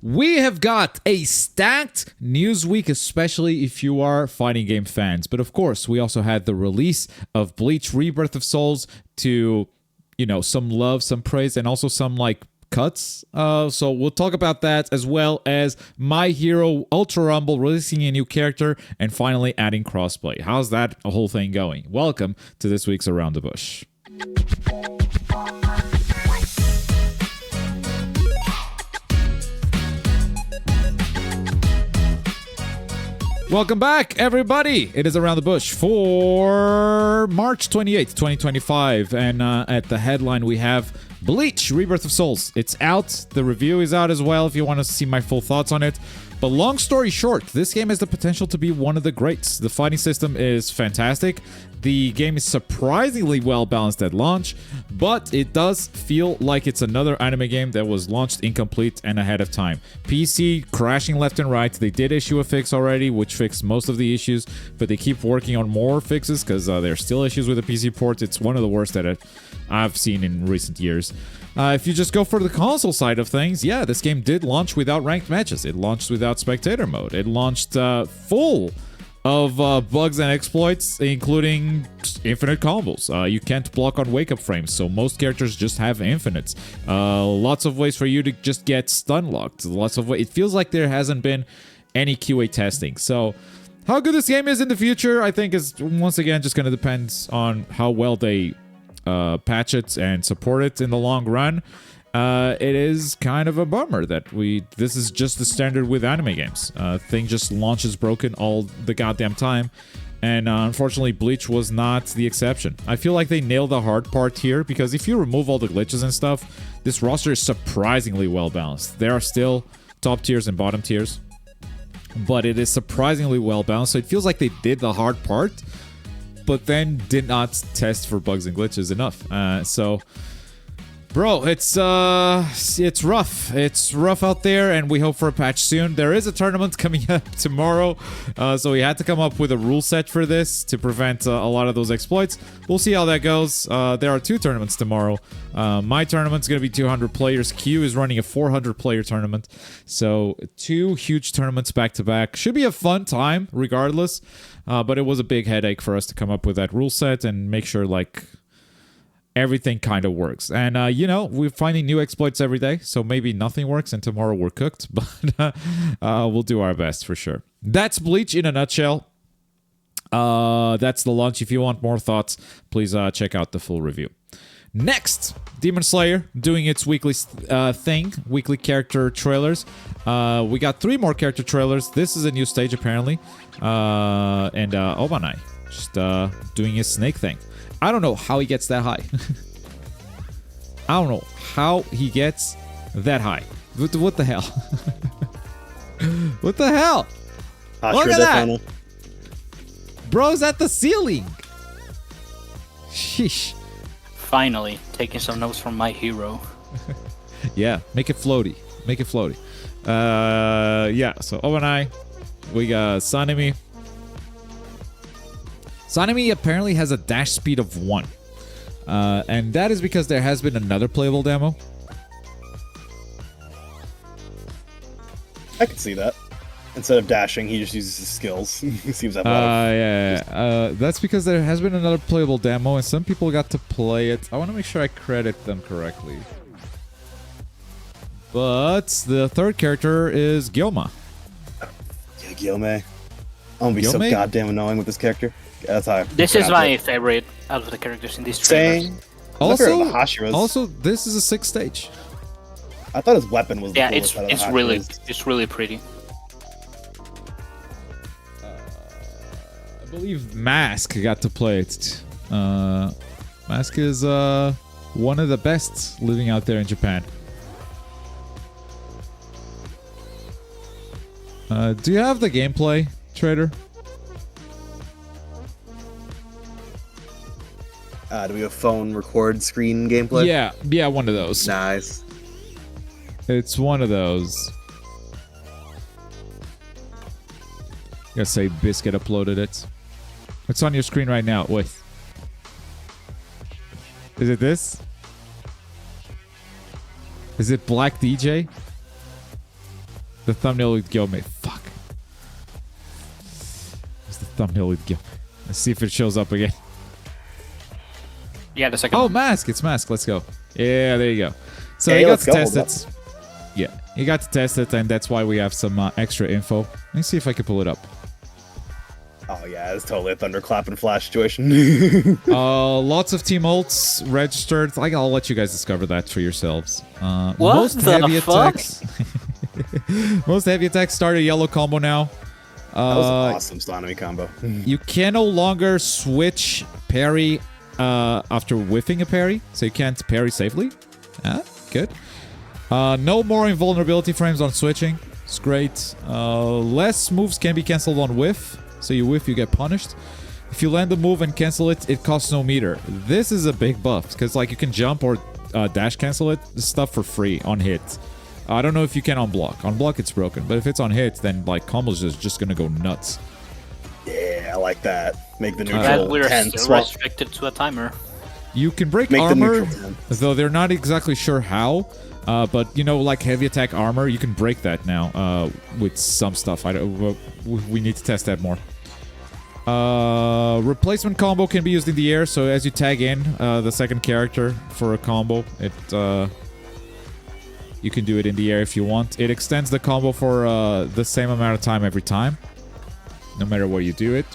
We have got a stacked news week, especially if you are fighting game fans. But of course, we also had the release of Bleach Rebirth of Souls to, some love, some praise, and also some cuts. So we'll talk about that, as well as My Hero Ultra Rumble releasing a new character and finally adding crossplay. How's that whole thing going? Welcome to this week's Around the Bush. Welcome back, everybody. It is Around the Bush for March 28th, 2025. And at the headline, we have Bleach Rebirth of Souls. It's out. The review is out as well if you want to see my full thoughts on it. But long story short, this game has the potential to be one of the greats. The fighting system is fantastic. The game is surprisingly well balanced at launch, but it does feel like it's another anime game that was launched incomplete and ahead of time. PC crashing left and right. They did issue a fix already, which fixed most of the issues, but they keep working on more fixes because there's still issues with the PC port. It's one of the worst that I've seen in recent years. If you just go for the console side of things, yeah, this game did launch without ranked matches. It launched without spectator mode. It launched full of bugs and exploits, including infinite combos. You can't block on wake-up frames, so most characters just have infinites. Lots of ways for you to just get stun locked. Lots of ways. It feels like there hasn't been any QA testing. So how good this game is in the future, I think, is once again just going to depend on how well they patch it and support it in the long run. It is kind of a bummer that this is just the standard with anime games. Thing just launches broken all the goddamn time, and unfortunately Bleach was not the exception. I feel like they nailed the hard part here, because if you remove all the glitches and stuff, this roster is surprisingly well balanced. There are still top tiers and bottom tiers, but it is surprisingly well balanced, so it feels like they did the hard part but then did not test for bugs and glitches enough. Bro, it's rough. It's rough out there, and we hope for a patch soon. There is a tournament coming up tomorrow, so we had to come up with a rule set for this to prevent a lot of those exploits. We'll see how that goes. There are 2 tournaments tomorrow. My tournament's going to be 200 players. Q is running a 400-player tournament. So 2 huge tournaments back-to-back. Should be a fun time, regardless. But it was a big headache for us to come up with that rule set and make sure, everything kind of works. And, we're finding new exploits every day, so maybe nothing works and tomorrow we're cooked, but we'll do our best for sure. That's Bleach in a nutshell. That's the launch. If you want more thoughts, please check out the full review. Next, Demon Slayer doing its weekly weekly character trailers. We got 3 more character trailers. This is a new stage, apparently. And Obanai just doing his snake thing. I don't know how he gets that high. I don't know how he gets that high. What the hell? What the hell? Look at that. Bro's at the ceiling. Sheesh. Finally, taking some notes from My Hero. Yeah, make it floaty. Make it floaty. Yeah, so Obanai. We got Sanemi. Sanemi apparently has a dash speed of 1. And that is because there has been another playable demo. I could see that. Instead of dashing, he just uses his skills. He seems to have yeah. That's because there has been another playable demo, and some people got to play it. I want to make sure I credit them correctly. But the third character is Gyoma. Yeah, Gyome. I'm gonna be so goddamn annoying with this character. That's how this is my favorite out of the characters in this trailer. Also, this is a 6th stage. I thought his weapon was the it's really pretty. I believe Mask got to play it. Mask is one of the best living out there in Japan. Do you have the gameplay, Trader? Do we have phone record screen gameplay? Yeah, one of those. Nice. It's one of those. Gotta say, Biscuit uploaded it. It's on your screen right now. Wait. Is it this? Is it Black DJ? The thumbnail with Gyome. Fuck. It's the thumbnail with Gyome. Let's see if it shows up again. Yeah, the second Oh, one. mask. It's mask. Let's go. Yeah, there you go. So Hey, you got let's to go. test it. Yeah, you got to test it, and that's why we have some extra info. Let me see if I can pull it up. Oh yeah, it's totally a thunderclap and flash situation. Lots of team ults registered. I'll let you guys discover that for yourselves. What Most the heavy fuck? attacks. Most heavy attacks start a yellow combo now. That was an awesome Stonomy combo. You can no longer switch parry after whiffing a parry, so you can't parry safely. Good. No more invulnerability frames on switching. It's great. Less moves can be cancelled on whiff. So you whiff, you get punished. If you land the move and cancel it, it costs no meter. This is a big buff, because like you can jump or dash cancel it, stuff for free on hit. I don't know if you can on block. On block it's broken, but if it's on hit, then like combos is just gonna go nuts. Yeah, I like that. Make the That neutral we're 10 still swap. restricted to a timer. You can break Make the armor, neutral 10. though they're not exactly sure how. But you know, like heavy attack armor, you can break that now with some stuff. We need to test that more. Replacement combo can be used in the air, so as you tag in the second character for a combo, you can do it in the air if you want. It extends the combo for the same amount of time every time, no matter where you do it.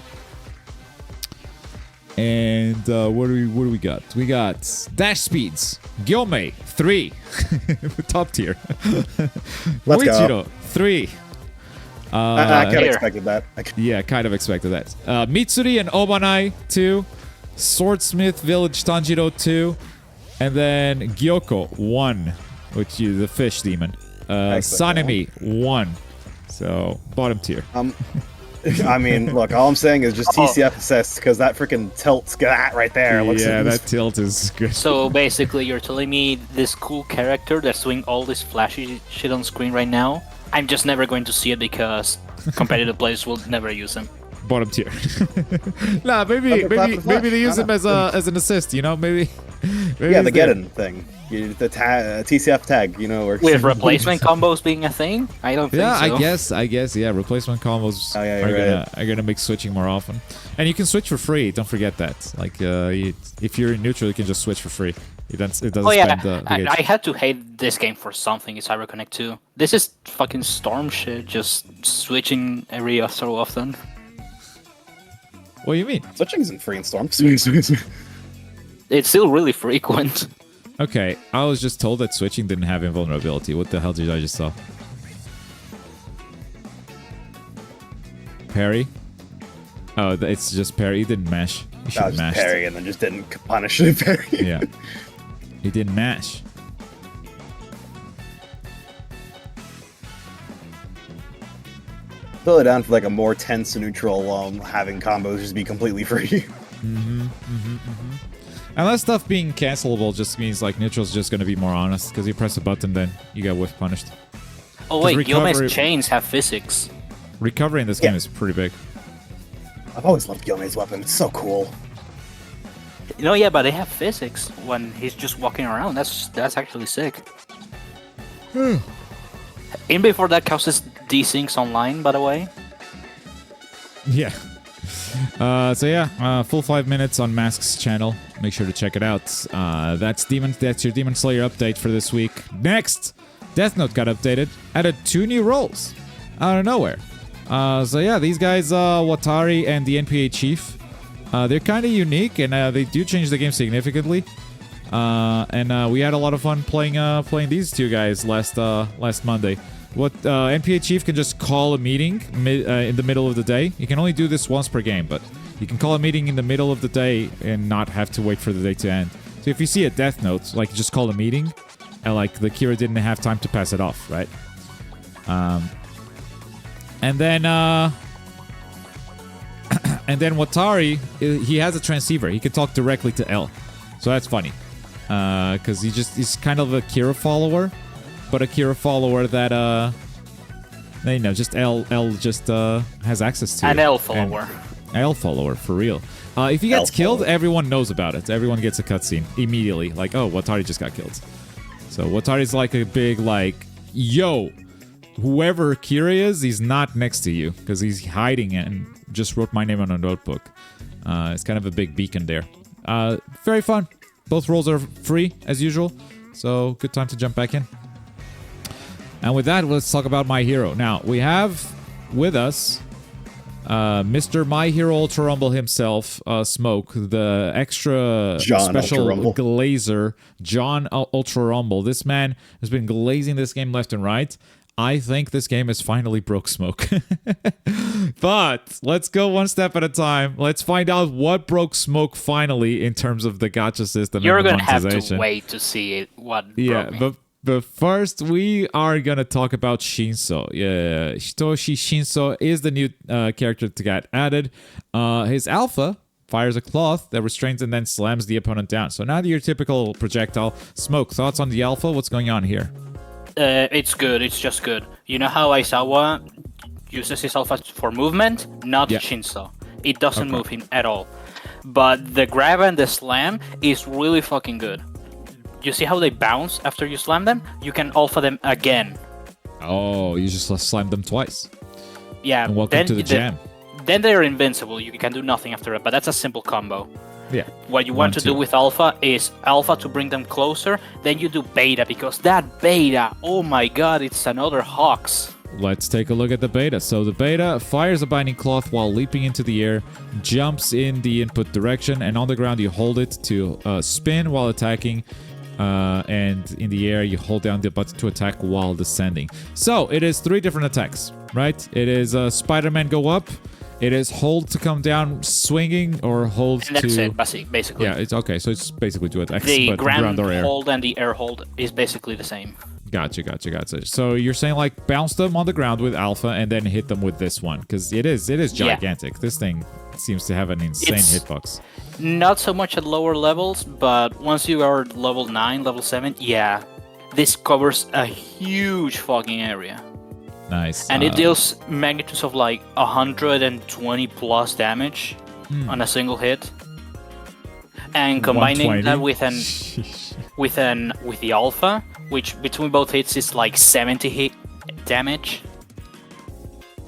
And what do we got? We got dash speeds. Gyome 3, top tier. Let's go. Muichiro 3. I kind of Here. expected that. Yeah, kind of expected that. Mitsuri and Obanai 2. Swordsmith Village Tanjiro 2. And then Gyoko 1, which is the fish demon. Sanemi 1. So, bottom tier. I mean, look, all I'm saying is just TCF assists, because that freaking tilt's that right there. Looks Yeah, that tilt is good. So basically, you're telling me this cool character that's doing all this flashy shit on screen right now, I'm just never going to see it because competitive players will never use him. Bottom tier. Nah, maybe they use him as an assist. You know, maybe. Yeah, the get-in thing. The TCF tag, you know, works. With replacement combos being a thing, I don't think Yeah, so. I guess, yeah. Replacement combos Oh, yeah, you're are gonna make switching more often, and you can switch for free. Don't forget that. Like, if you're in neutral, you can just switch for free. It doesn't Oh yeah, spend the gauge. I had to hate this game for something. It's CyberConnect 2. This is fucking Storm shit, just switching every so often. What do you mean? Switching isn't free in Storm. It's still really frequent. Okay, I was just told that switching didn't have invulnerability. What the hell did I just saw? Parry? Oh, it's just parry. He didn't mash. He That should was have just mashed. parry and then just didn't punish the parry. Yeah. He didn't mash. Fill it down for like a more tense neutral, having combos just be completely free. Unless stuff being cancelable just means like neutral's just gonna be more honest, because you press a button then you get whiff punished. Oh wait, recovery- Gyome's chains have physics. Recovery in this game is pretty big. I've always loved Gyome's weapon. It's so cool. You know, yeah, but they have physics when he's just walking around. That's actually sick. In before that causes desyncs online, by the way. Yeah. So yeah, full 5 minutes on Mask's channel. Make sure to check it out. That's your Demon Slayer update for this week. Next, Death Note got updated. Added 2 new roles out of nowhere. So yeah, these guys, Watari and the NPA Chief, they're kind of unique, and they do change the game significantly. And we had a lot of fun playing these two guys last Monday. What NPA Chief can just call a meeting in the middle of the day. You can only do this once per game, but you can call a meeting in the middle of the day and not have to wait for the day to end. So if you see a Death Note, like, just call a meeting, and like the Kira didn't have time to pass it off, right? And then Watari, he has a transceiver. He can talk directly to L, so that's funny, because he's kind of a Kira follower. But a Kira follower that, you know, just L just has access to. An L follower. L follower, for real. If he gets killed, everyone knows about it. Everyone gets a cutscene immediately. Like, oh, Watari just got killed. So Watari's like a big, like, yo, whoever Kira is, he's not next to you because he's hiding and just wrote my name on a notebook. It's kind of a big beacon there. Very fun. Both roles are free as usual, so good time to jump back in. And with that, let's talk about My Hero. Now, we have with us Mr. My Hero Ultra Rumble himself, Smoke, the extra John special Ultra Rumble. glazer, John Ultra Rumble. This man has been glazing this game left and right. I think this game is finally broke Smoke. But let's go one step at a time. Let's find out what broke Smoke finally in terms of the gacha system. You're and the gonna have to monetization. wait to see it. What? Yeah, broke me. but first we are gonna talk about Shinso. Yeah, Hitoshi Shinso is the new character to get added. His alpha fires a cloth that restrains and then slams the opponent down. So not your typical projectile. Smoke, thoughts on the alpha? What's going on here? It's good. It's just good. You know how Aizawa uses his alpha for movement? Not Yeah. Shinso. It doesn't Okay. move him at all. But the grab and the slam is really fucking good. You see how they bounce after you slam them? You can alpha them again. Oh, you just slammed them twice. Yeah. And welcome to the jam. Then they're invincible. You can do nothing after it. But that's a simple combo. Yeah. What you want to do with alpha is alpha to bring them closer. Then you do beta because that beta, oh my god, it's another Hawks. Let's take a look at the beta. So the beta fires a binding cloth while leaping into the air, jumps in the input direction, and on the ground you hold it to spin while attacking. And in the air, you hold down the button to attack while descending. So it is 3 different attacks, right? It is Spider-Man go up. It is hold to come down swinging or hold And that's to... it, basically. Yeah, it's okay. So it's basically 2 attacks, The but ground or air. hold and the air hold is basically the same. Gotcha. So you're saying like bounce them on the ground with alpha and then hit them with this one because it is Yeah. gigantic. This thing seems to have an insane It's- hitbox. Not so much at lower levels, but once you are level 9, level 7, yeah. This covers a huge fucking area. Nice. And it deals magnitudes of like 120 plus damage on a single hit. And combining that 120? with the alpha, which between both hits is like 70 hit damage,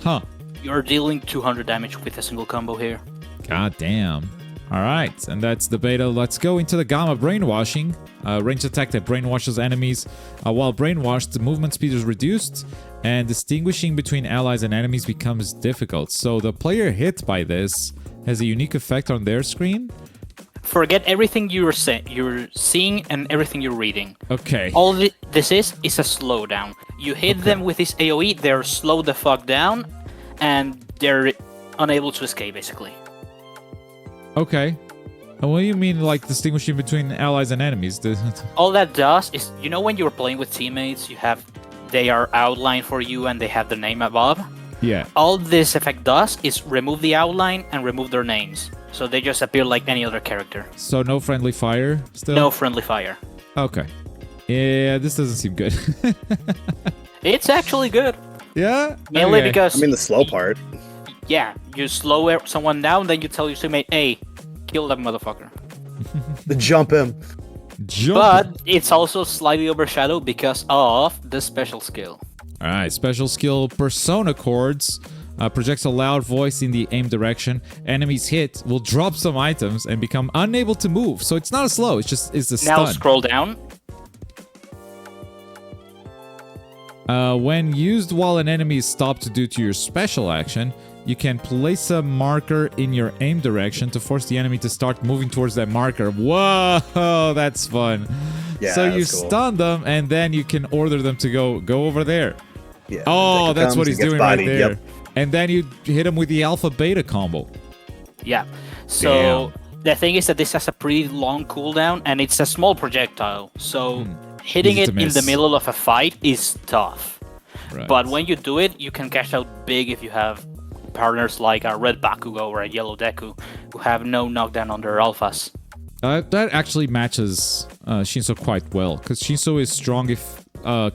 Huh. you're dealing 200 damage with a single combo here. God damn. All right, and that's the beta. Let's go into the Gamma Brainwashing. Ranged attack that brainwashes enemies. While brainwashed, the movement speed is reduced, and distinguishing between allies and enemies becomes difficult. So the player hit by this has a unique effect on their screen. Forget everything you're seeing and everything you're reading. Okay. All this is a slowdown. You hit them with this AoE, they're slowed the fuck down, and they're unable to escape, basically. Okay. And what do you mean, like, distinguishing between allies and enemies? All that does is, you know when you're playing with teammates, they are outlined for you and they have their name above? Yeah. All this effect does is remove the outline and remove their names. So they just appear like any other character. So no friendly fire still? No friendly fire. Okay. Yeah, this doesn't seem good. It's actually good. Yeah? Mainly Okay. because... I mean, the slow part. Yeah, you slow someone down, then you tell your teammate, hey, kill that motherfucker. The jump him. Jump. But it's also slightly overshadowed because of the special skill. Alright, special skill Persona Chords. Projects a loud voice in the aim direction. Enemies hit will drop some items and become unable to move. So it's not a slow, it's a stun. Now scroll down. When used while an enemy is stopped due to your special action, you can place a marker in your aim direction to force the enemy to start moving towards that marker. Whoa, that's fun. Yeah, So you that's cool. stun them, and then you can order them to go over there. Yeah. Oh, Deku that's what comes, he's he gets doing right bodied, there. Yep. And then you hit him with the alpha beta combo. Yeah. So the thing is that this has a pretty long cooldown and it's a small projectile. So hitting Easy it to in the miss. middle of a fight is tough. Right. But when you do it, you can cash out big if you have partners like a red Bakugo or a yellow Deku who have no knockdown on their alphas. That actually matches Shinso quite well, because Shinso is strong if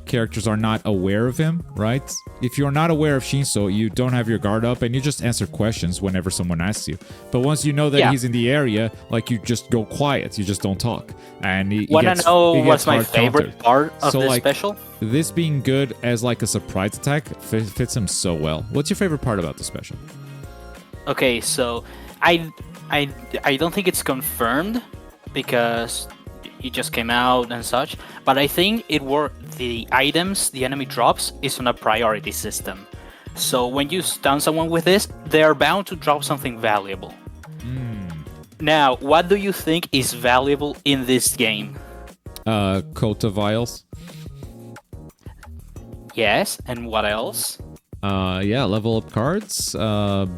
characters are not aware of him, right? If you're not aware of Shinso, you don't have your guard up and you just answer questions whenever someone asks you. But once you know that he's in the area, like, you just go quiet. You just don't talk. And wanna know what's my favorite part of this special? This being good as like a surprise attack fits him so well. What's your favorite part about the special? Okay, so I don't think it's confirmed because it just came out and such, but I think the items the enemy drops is on a priority system. So when you stun someone with this, they're bound to drop something valuable. Now, what do you think is valuable in this game? Kota vials. Yes, and what else? Yeah, level up cards,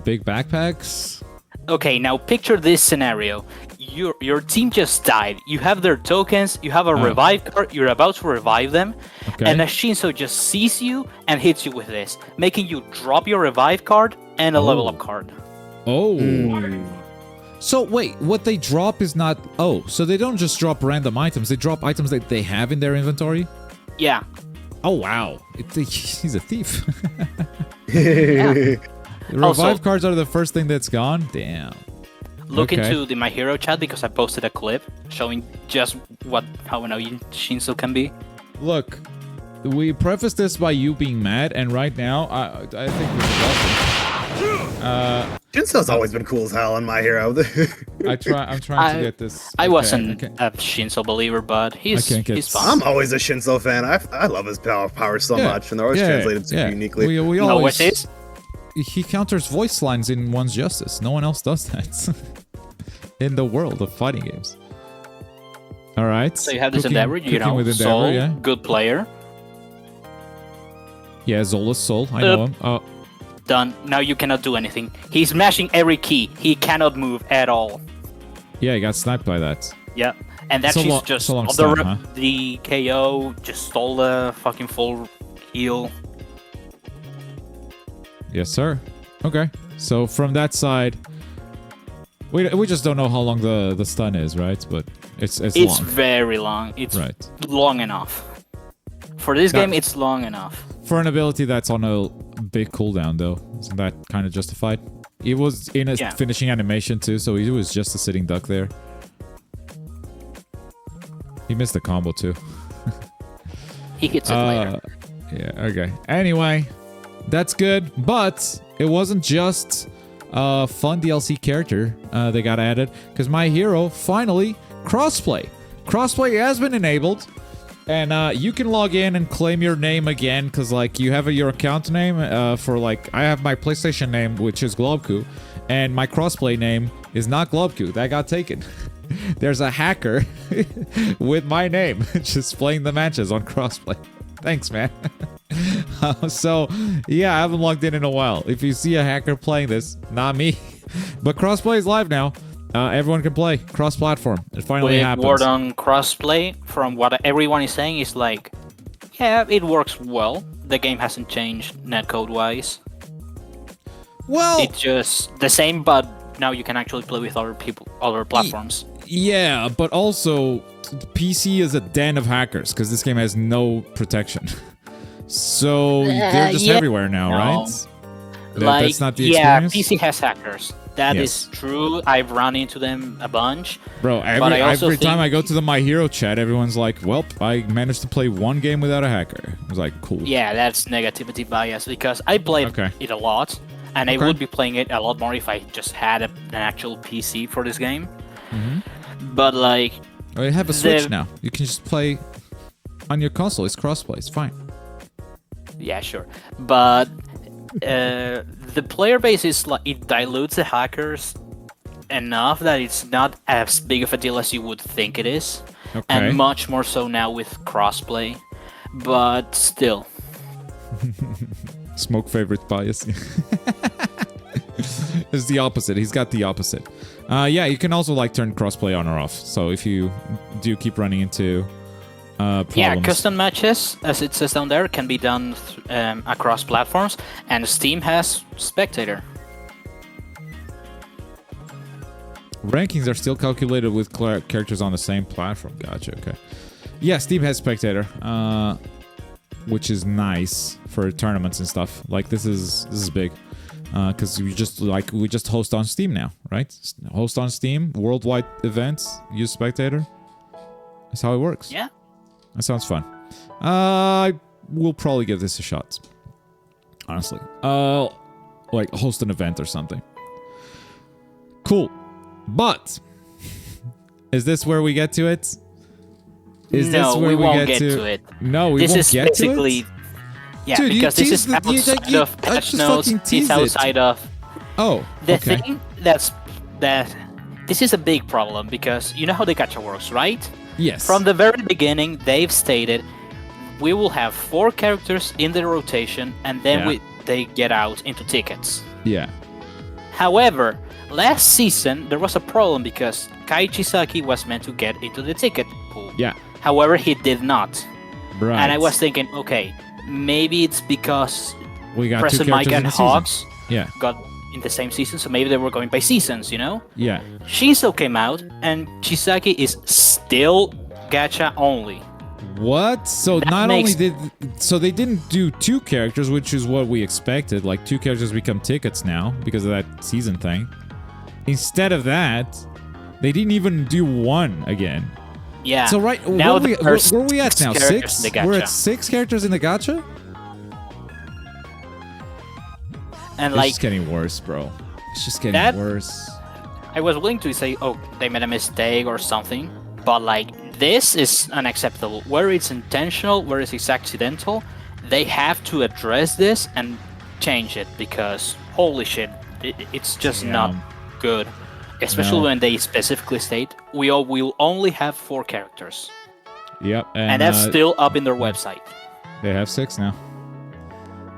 big backpacks. Okay, now picture this scenario. Your team just died. You have their tokens, you have a revive card, you're about to revive them, and a Shinso just sees you and hits you with this, making you drop your revive card and a level up card. So wait, what they drop is not... so they don't just drop random items, they drop items that they have in their inventory? Yeah. Oh wow, he's a thief. Yeah. Revive cards are the first thing that's gone? Damn. Look into the My Hero chat because I posted a clip showing just how annoying Shinso can be. Look, we prefaced this by you being mad, and right now, I think this is awesome. Shinso's always been cool as hell in My Hero. I'm trying to get this. I wasn't a Shinso believer, but he's fun. I'm always a Shinso fan. I love his power so much, and they're always translated super uniquely. We know always, what it is? He counters voice lines in One's Justice. No one else does that in the world of fighting games. All right. So you have this Endeavor, Soul, good player. Yeah, Zola's Soul. I know him. Done. Now you cannot do anything. He's mashing every key. He cannot move at all. Yeah, he got sniped by that. Yeah, and that's just the KO. Just stole the fucking full heal. Yes, sir. Okay. So from that side, we just don't know how long the stun is, right? But it's long. It's very long. It's long enough. For this game, it's long enough. For an ability that's on a big cooldown, though, isn't that kind of justified? He was in a finishing animation too, so he was just a sitting duck there. He missed the combo too. He gets it later. Yeah. Okay. Anyway. That's good, but it wasn't just a fun DLC character they got added, because My Hero finally crossplay. Crossplay has been enabled, and you can log in and claim your name again, because like you have your account name for like I have my PlayStation name, which is Globku, and my crossplay name is not Globku. That got taken. There's a hacker with my name just playing the matches on crossplay. Thanks, man. So, yeah, I haven't logged in a while. If you see a hacker playing this, not me. But crossplay is live now. Everyone can play cross-platform. It finally happens. Word on crossplay, from what everyone is saying, is like, yeah, it works well. The game hasn't changed netcode-wise. Well, it's just the same, but now you can actually play with other people, other platforms. Yeah, but also PC is a den of hackers because this game has no protection. So they're just everywhere now, right? That's not the experience? PC has hackers. That is true. I've run into them a bunch. Bro, every time I go to the My Hero chat, everyone's like, well, I managed to play one game without a hacker. I was like, cool. Yeah, that's negativity bias because I played it a lot, and I would be playing it a lot more if I just had an actual PC for this game. But like... Oh, you have a Switch now. You can just play on your console. It's crossplay. It's fine. Yeah, sure. But the player base is like... It dilutes the hackers enough that it's not as big of a deal as you would think it is. Okay. And much more so now with crossplay. But still. Smoke favorite bias. It's the opposite. He's got the opposite. Yeah, you can also like turn crossplay on or off. So if you do keep running into problems. Yeah, custom matches, as it says down there, can be done across platforms, and Steam has Spectator. Rankings are still calculated with characters on the same platform. Gotcha. Okay. Yeah, Steam has Spectator. which is nice for tournaments and stuff. Like this is big. Because we just host on Steam now, right? Host on Steam, worldwide events, use spectator. That's how it works. Yeah. That sounds fun. I will probably give this a shot. Honestly. Like host an event or something. Cool. But is this where we get to it? No, we won't get to it. No, we won't get to it? Yeah, Dude, because this is outside of patch notes. It's outside of... Oh, the thing that this is a big problem because you know how the gacha works, right? Yes. From the very beginning, they've stated we will have 4 characters in the rotation, and then they get out into tickets. Yeah. However, last season there was a problem because Kai Chisaki was meant to get into the ticket pool. Yeah. However, he did not. Right. And I was thinking, okay, maybe it's because we got Present Mike and Hobbs got in the same season, so maybe they were going by seasons, you know? Yeah. Shiso came out, and Chisaki is still gacha only. What? So That not makes- only so they didn't do 2 characters, which is what we expected. Like 2 characters become tickets now because of that season thing. Instead of that, they didn't even do 1 again. Yeah. So right, now where are we at now? 6? in the gacha. We're at 6 characters in the gacha? And It's like, just getting worse, bro. It's just getting worse. I was willing to say, oh, they made a mistake or something, but like, this is unacceptable. Whether it's intentional, whether it's accidental, they have to address this and change it because holy shit, it's just not good. Especially when they specifically state we will only have 4 characters. Yep, And that's still up in their website. They have 6 now.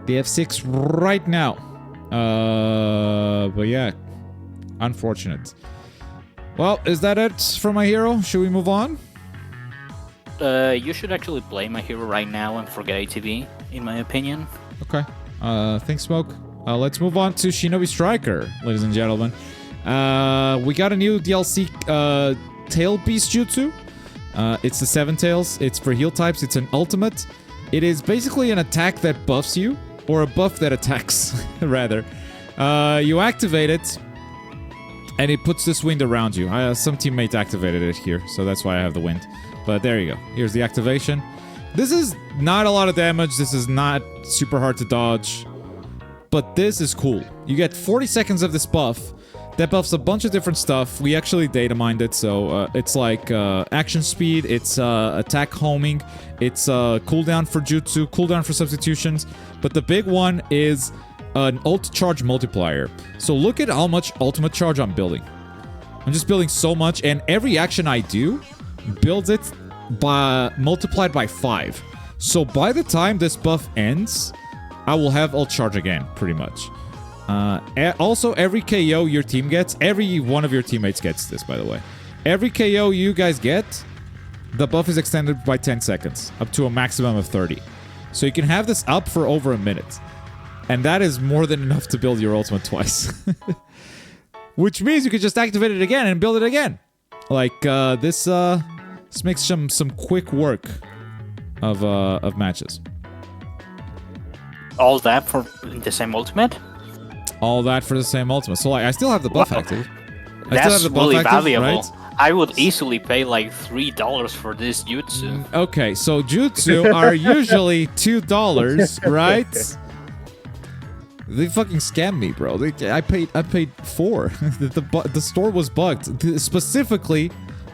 They have 6 right now. But yeah, unfortunate. Well, is that it for My Hero? Should we move on? You should actually play My Hero right now and forget ATV, in my opinion. Okay. Thanks, Smoke. Let's move on to Shinobi Striker, ladies and gentlemen. We got a new DLC, Tail Beast Jutsu. It's the 7 Tails. It's for heal types. It's an ultimate. It is basically an attack that buffs you, or a buff that attacks, rather. You activate it, and it puts this wind around you. Some teammate activated it here, so that's why I have the wind. But there you go. Here's the activation. This is not a lot of damage. This is not super hard to dodge. But this is cool. You get 40 seconds of this buff. That buffs a bunch of different stuff. We actually data mined it, so it's like action speed, it's attack homing, it's cooldown for jutsu, cooldown for substitutions. But the big one is an ult charge multiplier. So look at how much ultimate charge I'm building. I'm just building so much, and every action I do builds it by multiplied by 5. So by the time this buff ends, I will have ult charge again, pretty much. Also, every KO your team gets, every one of your teammates gets this, by the way. Every KO you guys get, the buff is extended by 10 seconds, up to a maximum of 30. So you can have this up for over a minute. And that is more than enough to build your ultimate twice. Which means you could just activate it again and build it again. Like, this makes some quick work of matches. All that for the same ultimate? All that for the same ultimate. So like, I still have the buff active. That's really valuable. Right? I would easily pay like $3 for this jutsu. Okay, so jutsu are usually $2, right? They fucking scammed me, bro. I paid $4. the store was bugged. Specifically,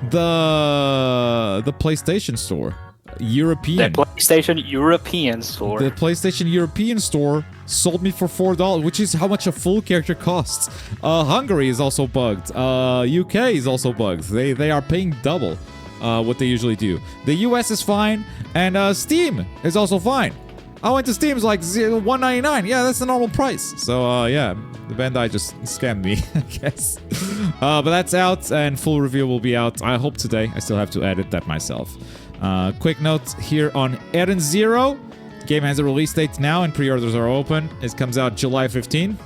the PlayStation store. European. The PlayStation European store. The PlayStation European store sold me for $4, which is how much a full character costs. Hungary is also bugged. UK is also bugged. They are paying double what they usually do. The US is fine, and Steam is also fine. I went to Steam, it's like $1.99. Yeah, that's the normal price. So yeah, the Bandai just scammed me, I guess. But that's out, and full review will be out, I hope today. I still have to edit that myself. Quick note here on Eren Zero. Game has a release date now and pre-orders are open. It comes out July 15.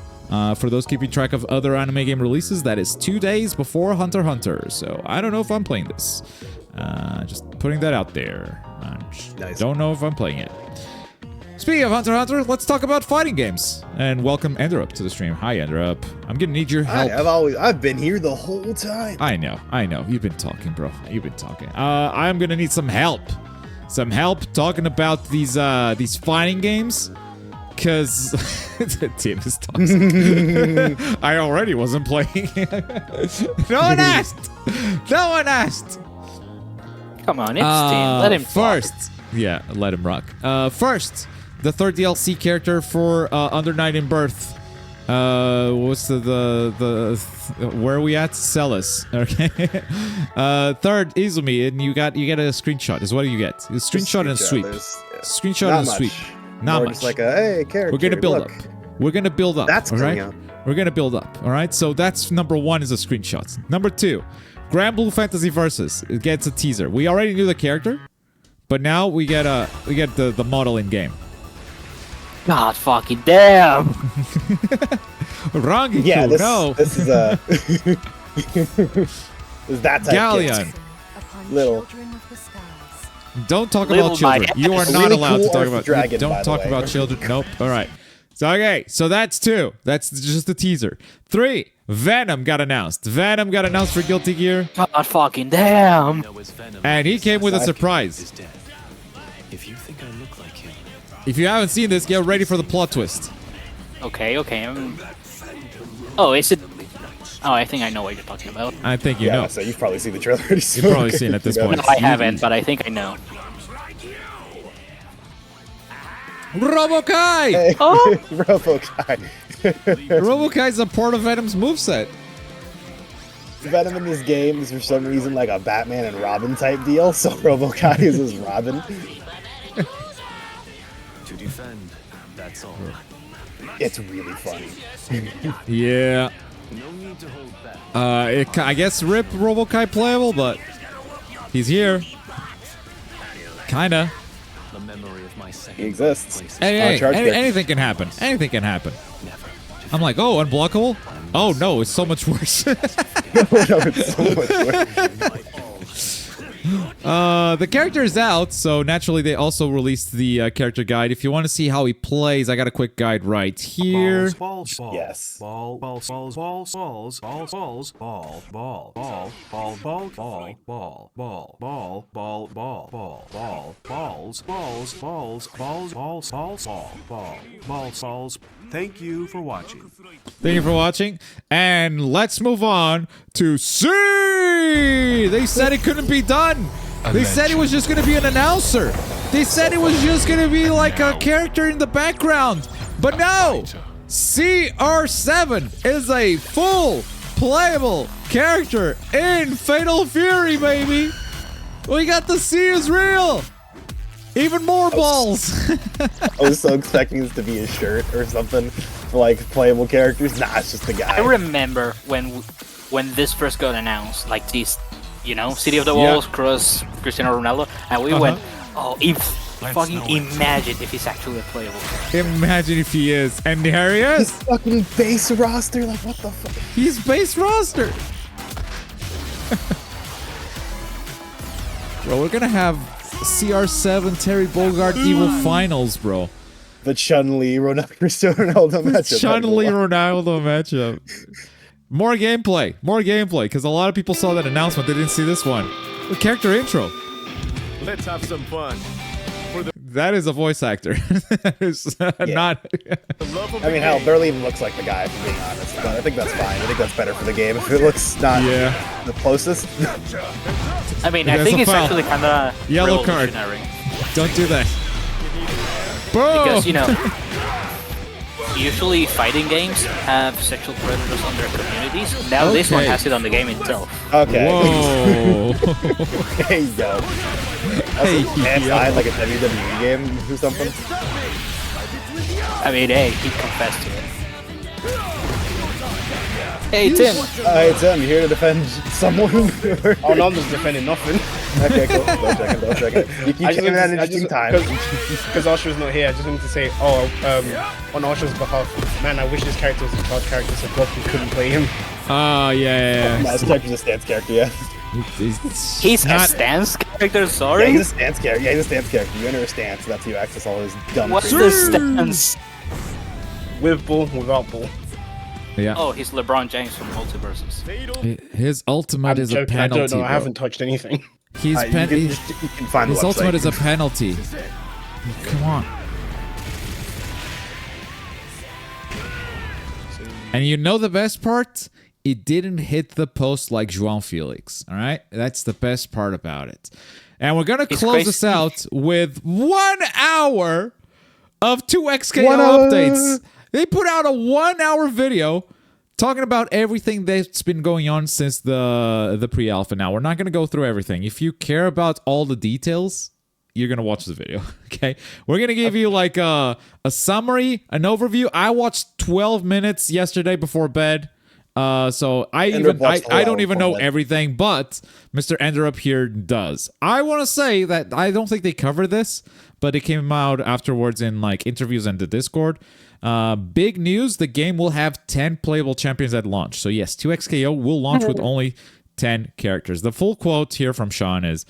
For those keeping track of other anime game releases, that is 2 days before Hunter x Hunter. So I don't know if I'm playing this. Just putting that out there. Nice. Don't know if I'm playing it. Speaking of Hunter x Hunter, let's talk about fighting games. And welcome Enderup to the stream. Hi, Enderup. I'm gonna need your help. I've been here the whole time. I know. You've been talking, bro. You've been talking. I'm gonna need some help. Some help talking about these fighting games. Cause the team is toxic. I already wasn't playing. No one asked. No one asked. Come on, it's team. Let him first. talk. Yeah, let him rock. First, the third DLC character for Under Night in Birth. What's the where are we at? Celis. Okay. Third, Izumi, and you get a screenshot. Is what do you get? A screenshot and a sweep. Screenshot and a sweep. Not much. Just like a hey character. We're gonna build up. We're gonna build up. That's all right. coming up. We're gonna build up. All right. So that's number one is a screenshot. Number two, Grand Blue Fantasy Versus. It gets a teaser. We already knew the character, but now we get the model in game. God fucking damn. Wrong. Yeah. No. This is a. Is that type Galleon. Little. Don't talk Little about children. my You are ass. not Really allowed cool to talk Orphan about. Dragon, Don't by the talk way. about children. Nope. All right. So okay. So that's two. That's just the teaser. 3. Venom got announced. Venom got announced for Guilty Gear, God fucking damn. and he came with a surprise. If you think I look like him, If you haven't seen this, get ready for the plot twist. Okay. Oh, is it? Oh, I think I know what you're talking about. I think you Yeah. know. So you've probably seen the trailer. Already, so You've probably seen it at this you know. point. No, I haven't, but I think I know. Robokai! Hey, Oh. Robokai. Robokai is a part of Venom's moveset. Venom in this game is for some reason like a Batman and Robin type deal, so Robokai is his Robin. to defend, that's all. It's really funny. Yeah. No need to hold back. I guess RIP Robokai playable, but he's here. Kinda. The memory of my second He exists. place is Hey, charge character. anything can happen. Anything can happen. never. I'm like, oh, unblockable? Oh no, it's so much worse. No, it's so much worse. The character is out, so naturally they also released the character guide. If you want to see how he plays, I got a quick guide right here. Yes. Thank you for watching. Thank you for watching, and let's move on to C. They said it couldn't be done. They said it was just gonna be an announcer. They said it was just gonna be like a character in the background. But no! CR7 is a full playable character in Fatal Fury, baby! We got the C is real! Even more balls! I was so expecting this to be a shirt or something for like playable characters. Nah, it's just the guy. I remember when this first got announced, like these, you know, City of the Yeah. Walls cross Cristiano Ronaldo, and we went, oh, fucking imagine if he's actually a playable character. Imagine if he is. And there he is! This fucking base roster, like what the fuck? He's base roster! Bro, we're gonna have CR7 Terry Bogard Evil Finals, bro. The Chun-Li Cristiano Ronaldo matchup. Chun-Li Ronaldo matchup. More gameplay, because a lot of people saw that announcement. They didn't see this one. The character intro. Let's have some fun. That is a voice actor. That is not. I mean, hell, barely even looks like the guy, if I'm being honest. But I think that's fine. I think that's better for the game. If it looks not the closest. I mean, There's I think a it's foul. actually kind of Yellow card. Don't do that. Bro! Because, you know, usually fighting games have sexual predators on their communities. Now this one Okay. has it on the game itself. Okay. Whoa. There you go. Hey, That's yo. like a WWE game or something. I mean, hey, he confessed to it. Hey, Tim. Hey, Tim, you here to defend someone? Oh no, I'm just defending nothing. Okay, cool. Don't check it. You keep taking that interesting time. Because Oshar's not here, I just wanted to say, on Oshar's behalf, man, I wish this character was a card character so Goku couldn't play him. Oh, yeah. This character's a stance character, yeah. He's a not. stance character. Yeah, Sorry. he's a stance character. Yeah, he's a stance character. You enter a stance, that's how you access all his dumb What's creatures. the stance? With ball, without ball. Yeah. Oh, he's LeBron James from Multiverses. His ultimate I'm is a joking, I penalty. don't know. I bro. haven't touched anything. He's You can find the his website. ultimate is a penalty. Come on. And you know the best part? It didn't hit the post like João Felix. All right? That's the best part about it. And we're going to He's close crazy. this out with 1 hour of 2XKO 1 hour. updates. They put out a 1 hour video talking about everything that's been going on since the pre-alpha. Now, we're not going to go through everything. If you care about all the details, you're going to watch the video, okay? We're going to give you like a summary, an overview. I watched 12 minutes yesterday before bed. So I don't even know everything, but Mr. Enderup here does. I want to say that I don't think they covered this, but it came out afterwards in like interviews and the Discord. Big news, the game will have 10 playable champions at launch. So yes, 2XKO will launch with only 10 characters. The full quote here from Sean is,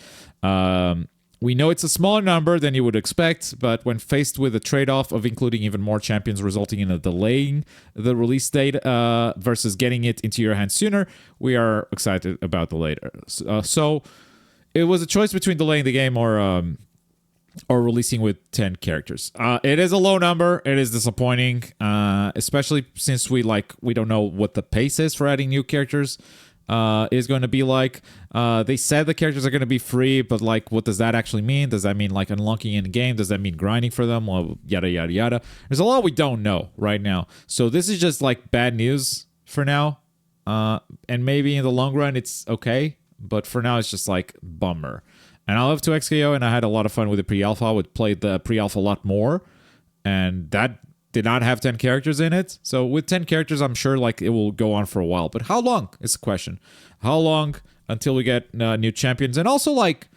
we know it's a smaller number than you would expect, but when faced with a trade-off of including even more champions resulting in a delaying the release date versus getting it into your hands sooner, we are excited about the later. So it was a choice between delaying the game or releasing with 10 characters. It is a low number. It is disappointing, especially since we don't know what the pace is for adding new characters. Is going to be like. They said the characters are going to be free, but like, what does that actually mean? Does that mean like unlocking in game? Does that mean grinding for them? Well, yada yada yada. There's a lot we don't know right now. So this is just like bad news for now. And maybe in the long run it's okay, but for now it's just like bummer. And I love 2XKO, and I had a lot of fun with the pre-alpha. I would play the pre-alpha a lot more, and that did not have 10 characters in it. So with 10 characters, I'm sure like it will go on for a while. But how long is the question? How long until we get new champions? And also, like,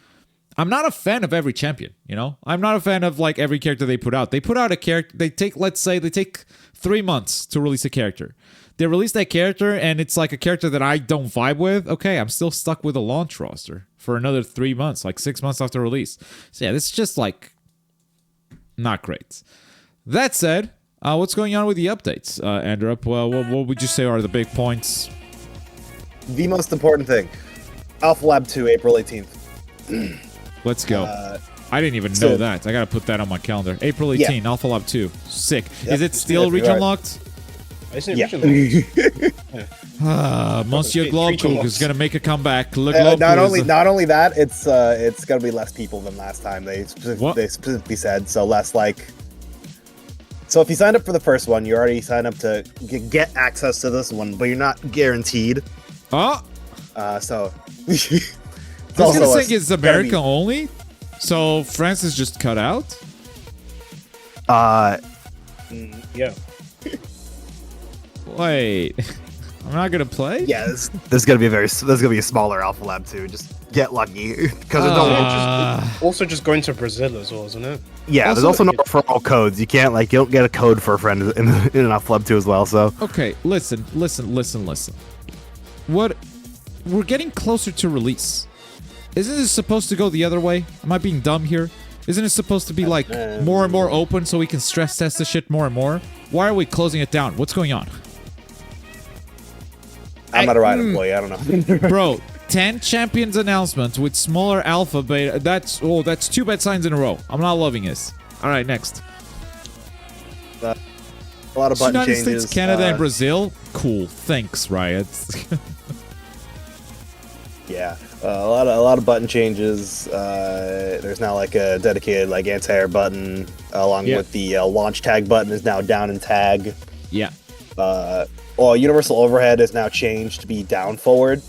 I'm not a fan of every champion, you know? I'm not a fan of like every character they put out. They put out a character, let's say they take 3 months to release a character. They release that character and it's like a character that I don't vibe with. Okay, I'm still stuck with a launch roster for another 3 months, like 6 months after release. So yeah, this is just like not great. That said, what's going on with the updates, Andrew? Well, what would you say are the big points? The most important thing. Alpha Lab 2, April 18th. Let's go. I didn't even know that. I gotta put that on my calendar. April 18, Yeah. Alpha Lab 2. Sick. Yep. Is it still Yep, you're region right. locked? Isn't it Yeah. originally? Monsieur Three Globcook locks. is gonna make a comeback. Look, Not only that, it's gonna be less people than last time. They specifically said so. Less like. So if you signed up for the first one, you already signed up to get access to this one, but you're not guaranteed. Oh, So. I was gonna say it's America only, so France is just cut out. Yeah. Wait, I'm not gonna play. Yeah, this is gonna be a smaller Alpha Lab 2. Just get lucky because Also, just going to Brazil as well, isn't it? yeah. There's also no referral codes. You can't you don't get a code for a friend in an Alpha Lab 2 as well. So Okay, listen. What? We're getting closer to release. Isn't this supposed to go the other way? Am I being dumb here? Isn't it supposed to be like more and more open so we can stress test the shit more and more? Why are we closing it down? What's going on? I'm not a Riot employee. I don't know. Bro, 10 champions announcement with smaller alpha beta. That's 2 bad signs in a row. I'm not loving this. All right, next. A lot of button United changes. States, Canada, and Brazil. Cool. Thanks, Riot. Yeah, a lot of button changes. There's now like a dedicated like anti-air button, along with the launch tag button is now down in tag. Yeah. Universal overhead is now changed to be down forward.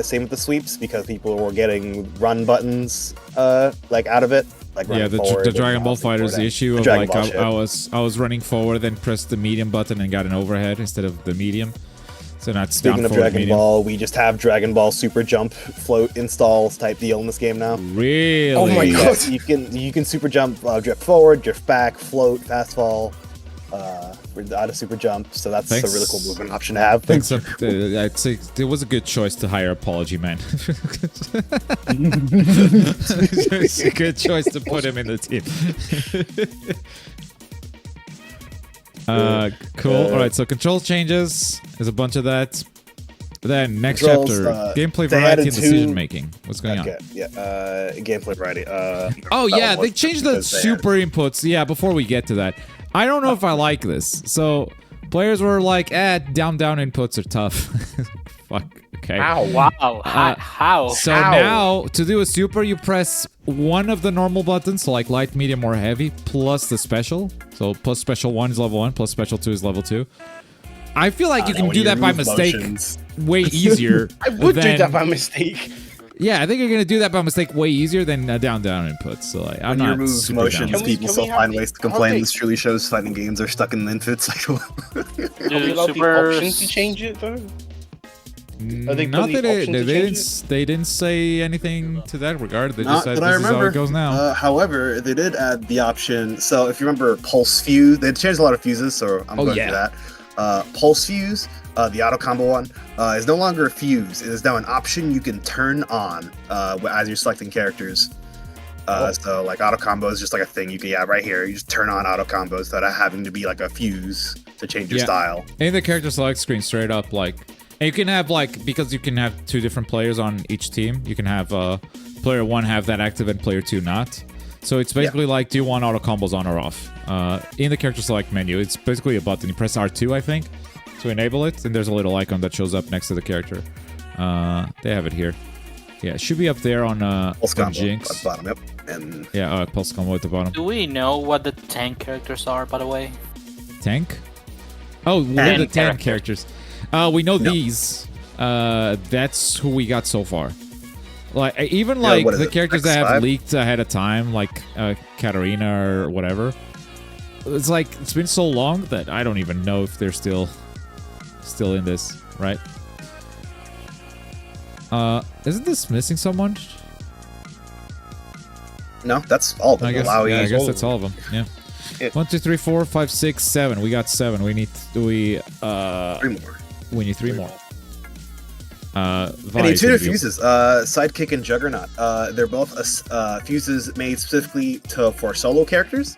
Same with the sweeps because people were getting run buttons like out of it. Like Yeah, the Dragon Ball Fighters, the issue of like I was running forward, then pressed the medium button and got an overhead instead of the medium. So now it's Speaking down of forward Dragon medium. Ball, we just have Dragon Ball Super Jump float installs type deal in this game now. Really? Oh my God. You can super jump, drift forward, drift back, float, fast fall. out of super jump, so that's Thanks. a really cool movement option to have. Thanks. I'd say it was a good choice to hire Apology Man. It's a good choice to put him in the team. Cool. All right. So control changes. There's a bunch of that. Then next Controls, chapter, gameplay they variety added and decision making. What's going on? Okay, yeah, gameplay variety. Oh that yeah, one was they changed the because they super inputs. Yeah, before we get to that, I don't know if I like this. So players were like, down inputs are tough." Fuck. Okay. Ow. Wow. How? So How? now to do a super, you press one of the normal buttons, so like light, medium, or heavy, plus the special. So plus special 1 is level 1, plus special 2 is level 2. I feel like you can do that by mistake way easier. I would do than- that by mistake. Yeah, I think you're gonna do that by mistake way easier than down inputs. So like, I'm When you not remove super motions, down. Can we- people can still we have find the- ways to how complain. they- This truly shows fighting games are stuck in the infinite cycle. Are we allowed the Super option to change it though? Are they Not putting that the option to change it? they didn't say anything to that regard. They just Not said that I this is how remember. it goes now. However, they did add the option. So if you remember Pulse Fuse, they changed a lot of fuses, so I'm going yeah. to that. Pulse Fuse, the auto combo one, is no longer a fuse. It is now an option you can turn on as you're selecting characters. So like auto combo is just like a thing you can right here. You just turn on auto combos without having to be like a fuse to change your style. In the character select screen, straight up, like, and you can have because you can have 2 different players on each team. You can have player 1 have that active and player 2 not. So it's basically like, do you want auto combos on or off? In the character select menu, it's basically a button. You press R2, I think, to enable it, and there's a little icon that shows up next to the character. They have it here. Yeah, it should be up there on Pulse combo Jinx. at the bottom, yep. And Yeah, pulse combo at the bottom. Do we know what the tank characters are, by the way? Tank? Oh, what are the 10 character. characters? We know these. That's who we got so far. Like even like what is the it, characters that have X5? leaked ahead of time, like Katarina or whatever. It's like it's been so long that I don't even know if they're still in this, right? Isn't this missing someone? no, that's all of them. I guess, Malawi yeah, I is guess all that's all of them. Yeah. Yeah. 1, 2, 3, 4, 5, 6, 7. We got 7. We need 3 more. We need 3 more. I Vi need is 2 gonna new be- fuses, Sidekick and Juggernaut. They're both fuses made specifically for solo characters.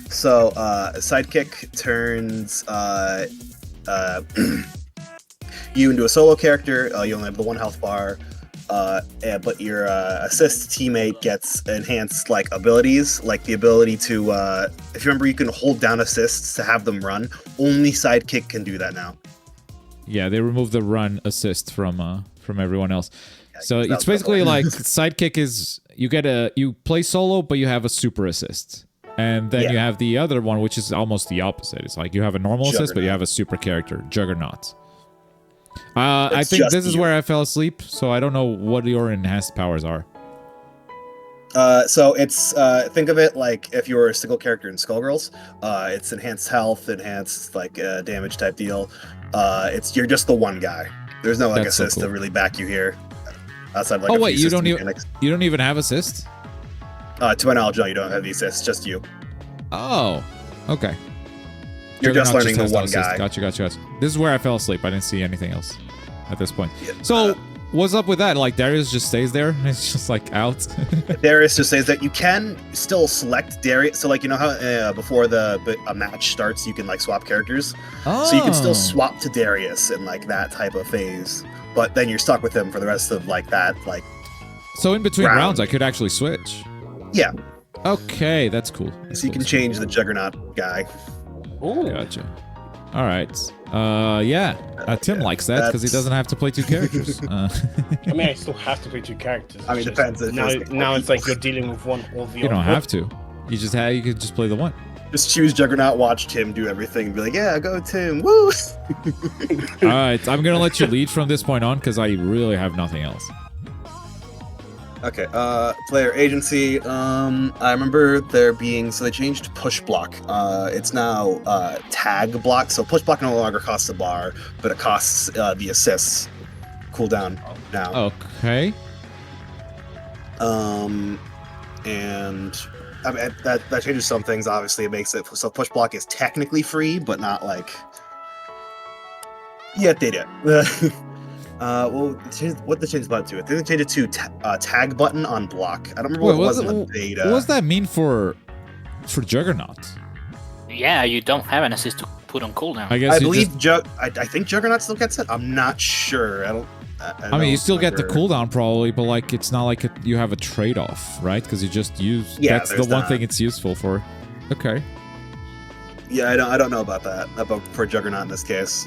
So Sidekick turns you into a solo character. You only have the 1 health bar, but your assist teammate gets enhanced like abilities, like the ability to. If you remember, you can hold down assists to have them run. Only Sidekick can do that now. Yeah, they removed the run assist from everyone else. So that it's was basically the like sidekick is you play solo, but you have a super assist, and then Yeah. you have the other one, which is almost the opposite. It's like you have a normal assist, but you Juggernaut. have a super character, Juggernaut. I It's think just this is you. where I fell asleep, so I don't know what your enhanced powers are. So it's think of it like if you were a single character in Skullgirls, it's enhanced health, enhanced like damage type deal. You're just the one guy. There's no like That's so assist cool. to really back you here. Outside of, like, Oh a wait, few you don't system even you don't even have assist? To my knowledge, no, you don't have the assist. Just you. Oh, okay. You're just Juggernaut learning the has no one assist. guy. Gotcha. This is where I fell asleep. I didn't see anything else at this point. Yeah, So, what's up with that? Like, Darius just stays there? It's just, like, out? Darius just says that you can still select Darius. So like you know how before a match starts, you can like swap characters. So you can still swap to Darius in like that type of phase. But then you're stuck with him for the rest of like that like So, in between round. rounds, I could actually switch. yeah. Okay, that's cool. That's So you cool. can change the Juggernaut guy. Gotcha. All right. Yeah. Tim likes that because he That's- doesn't have to play 2 characters. I mean, I still have to play 2 characters. I mean, It's it depends if Now, it's like now more it's like people. you're dealing with one or the you other. don't have to. You could just play the one. Just choose Juggernaut, watch Tim do everything, and be like, yeah, go Tim, woo! All right. I'm going to let you lead from this point on because I really have nothing else. Okay, player agency. I remember there being, so they changed push block. It's now tag block. So push block no longer costs a bar, but it costs the assists cooldown now. Okay. And I mean, that changes some things. Obviously, it makes it so push block is technically free, but not like. Yeah, they did. Well, what they changed the button to? I think they changed it to tag button on block. I don't remember what it was in the beta. What does that mean for Juggernaut? Yeah, you don't have an assist to put on cooldown. I guess I believe I think Juggernaut still gets it. I'm not sure. I mean, you still get the cooldown probably, but like it's not like you have a trade-off, right? Because you just use. Yeah, that's the one thing it's useful for. Okay. Yeah, I don't know about that for Juggernaut in this case.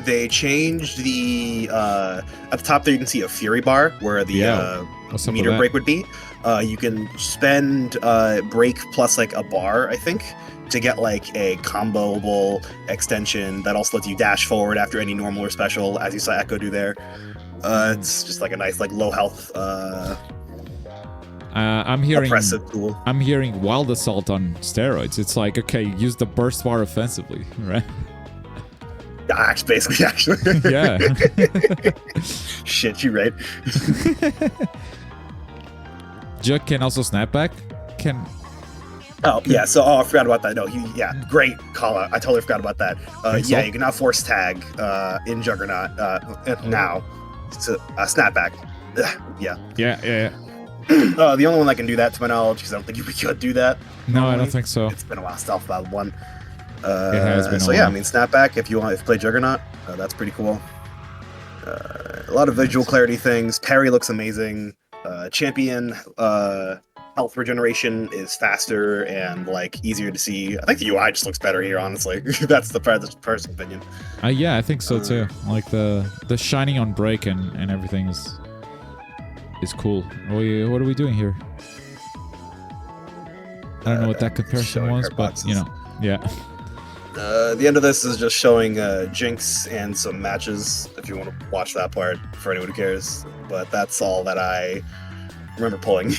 They changed the at the top there you can see a fury bar where the meter break would be. You can spend break plus like a bar, I think, to get like a comboable extension that also lets you dash forward after any normal or special, as you saw Echo do there. It's just like a nice like low health I'm hearing oppressive tool. I'm hearing Wild Assault on steroids. It's like, okay, use the burst bar offensively, right? Basically. Yeah. Shit, you right. Jug can also snap back? Oh, yeah, so I forgot about that. No, great call out. I totally forgot about that. Yeah, you can now force tag in Juggernaut now. To snapback. Yeah. The only one that can do that, to my knowledge, because I don't think you could do that. No, I don't think so. It's been a while since Alpha Battle 1. It has been so yeah, I mean, snapback, if you play Juggernaut, that's pretty cool. A lot of visual clarity things. Parry looks amazing. Champion health regeneration is faster and like easier to see. I think the UI just looks better here, honestly. That's the personal opinion. Yeah, I think so too. Like the shining on break and everything is cool. What are we doing here? I don't know what that comparison was, but you know, yeah. The end of this is just showing Jinx and some matches, if you want to watch that part, for anyone who cares. But that's all that I remember pulling.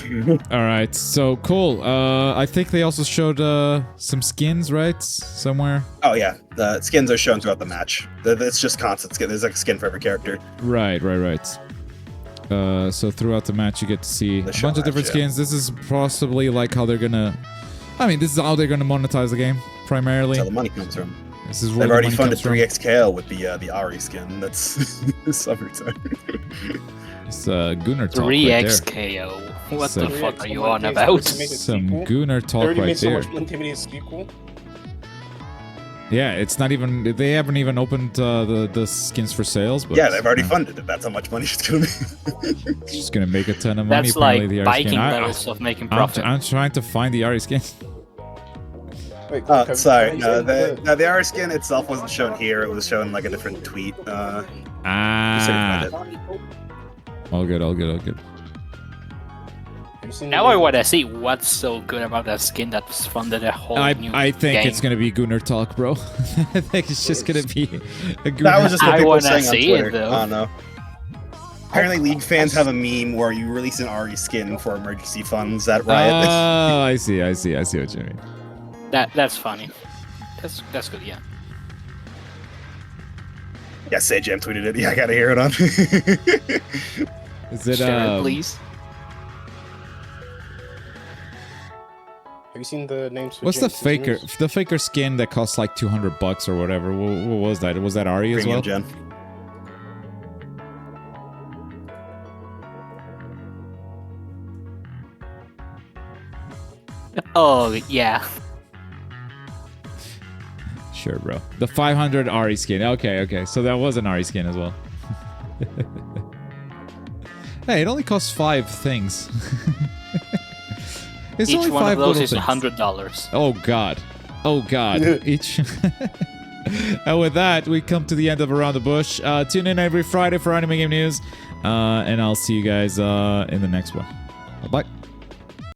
All right, so cool. I think they also showed some skins, right? Somewhere. Oh yeah, the skins are shown throughout the match. It's just constant skin. There's like a skin for every character. Right. So throughout the match, you get to see a bunch of different skins. This is possibly like how they're gonna. I mean, this is how they're gonna monetize the game primarily. That's where the money comes from. This is where they've already funded 3x KO with the Ari skin. That's summertime. It's Gunnar talk 3x KO. What the fuck are you on about? Some Gunnar talk right there. Yeah, it's not even. They haven't even opened the skins for sales. But yeah, they've already funded it. That's how much money it's gonna be. It's just gonna make a ton of money. That's like the biking levels of making profit. I'm trying to find the Ari skin. Wait, sorry. No, the Ari skin itself wasn't shown here. It was shown in like a different tweet. All good. Now I want to see what's so good about that skin that's funded a whole new I think game. it's gonna be Gunnar talk, bro. I think it's just gonna be a Gunnar. That was just what people were saying on see Twitter. it, though. I don't know. Apparently, League fans have a meme where you release an Ari skin for emergency funds at Riot. Oh, I see what you mean. That's funny. That's good, yeah. Yeah, Jam tweeted it. Yeah, I gotta hear it on. Is it Share it, please? Have you seen the names? What's the faker skin that costs like $200 or whatever? What was that? Was that Ari Premium as well? Gen. Oh yeah. Sure, bro. The 500 Ari skin. Okay. So that was an Ari skin as well. Hey, it only costs 5 things. It's Each only one 5 of those little is things. $100. Oh god. Each. And with that, we come to the end of Around the Bush. Tune in every Friday for anime game news. And I'll see you guys in the next one. Bye-bye.